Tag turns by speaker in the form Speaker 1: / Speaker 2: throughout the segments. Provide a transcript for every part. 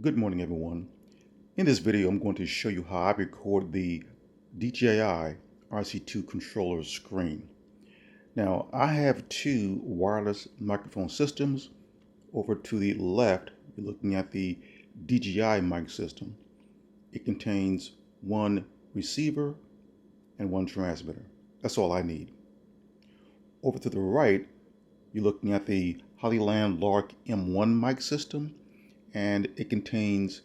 Speaker 1: Good morning, everyone. In this video, I'm going to show you how I record the DJI RC2 Controller screen. Now, I have two wireless microphone systems. Over to the left, you're looking at the DJI mic system. It contains one receiver and one transmitter. That's all I need. Over to the right, you're looking at the Hollyland Lark M1 mic system, and it contains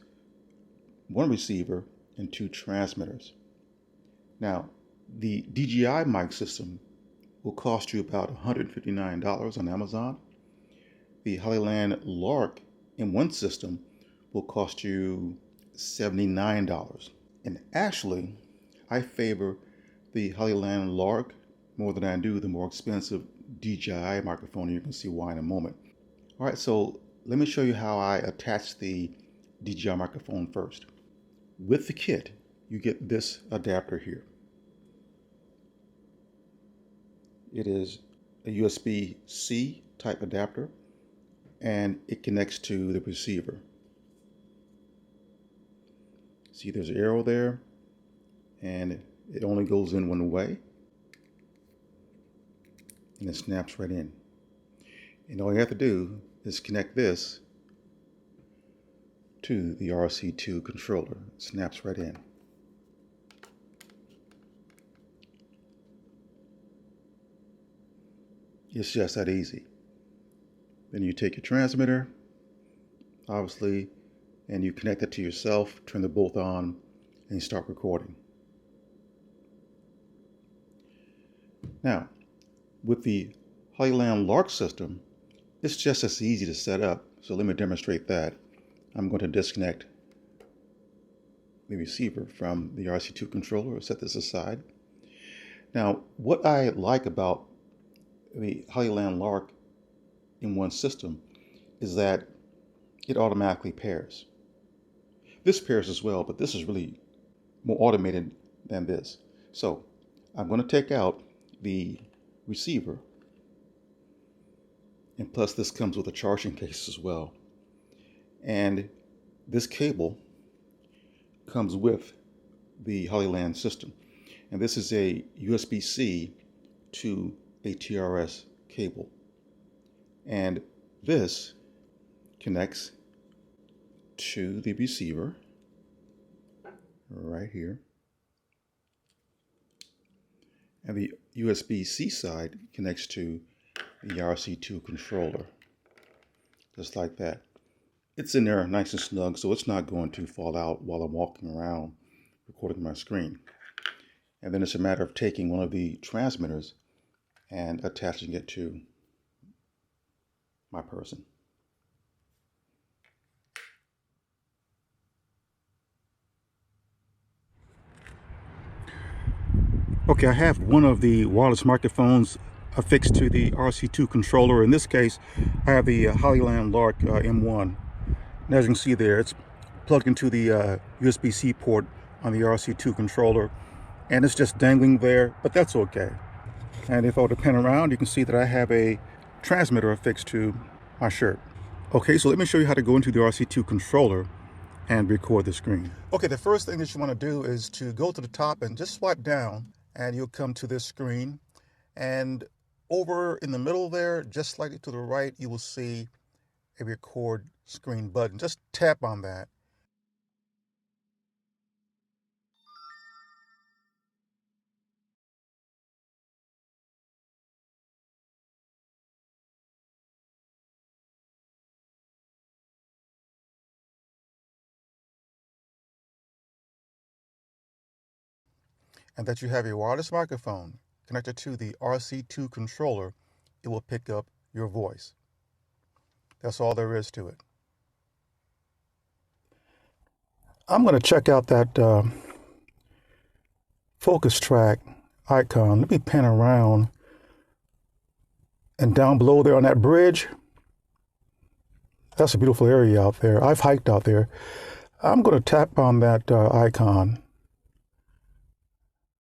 Speaker 1: one receiver and two transmitters. Now, the DJI mic system will cost you about $159 on Amazon. The Hollyland Lark M1 system will cost you $79. And actually, I favor the Hollyland Lark more than I do the more expensive DJI microphone. You can see why in a moment. All right, so let me show you how I attach the DJI microphone first. With the kit, you get this adapter here. It is a USB-C type adapter, and it connects to the receiver. See, there's an arrow there, and it only goes in one way, and it snaps right in. And all you have to do is connect this to the RC2 controller. It snaps right in. It's just that easy. Then you take your transmitter, obviously, and you connect it to yourself, turn the both on, and you start recording. Now, with the Hollyland Lark system, it's just as easy to set up, so let me demonstrate that. I'm going to disconnect the receiver from the RC2 controller, set this aside. Now, what I like about the Hollyland Lark M1 system is that it automatically pairs. This pairs as well, but this is really more automated than this. So I'm going to take out the receiver, and plus this comes with a charging case as well. And this cable comes with the Hollyland system. And this is a USB-C to a TRS cable. And this connects to the receiver right here. And the USB-C side connects to the RC2 controller, just like that. It's in there nice and snug, so it's not going to fall out while I'm walking around recording my screen. And then it's a matter of taking one of the transmitters and attaching it to my person. Okay, I have one of the wireless microphones affixed to the RC2 controller. In this case, I have the Hollyland Lark M1. And as you can see there, it's plugged into the USB-C port on the RC2 controller, and it's just dangling there, but that's okay. And if I were to pan around, you can see that I have a transmitter affixed to my shirt. Okay, so let me show you how to go into the RC2 controller and record the screen. Okay, the first thing that you want to do is to go to the top and just swipe down, and you'll come to this screen. And over in the middle there, just slightly to the right, you will see a record screen button. Just tap on that. And that you have a wireless microphone connected to the RC2 controller, it will pick up your voice. That's all there is to it. I'm going to check out that focus track icon. Let me pan around, and down below there on that bridge, that's a beautiful area out there. I've hiked out there. I'm going to tap on that icon,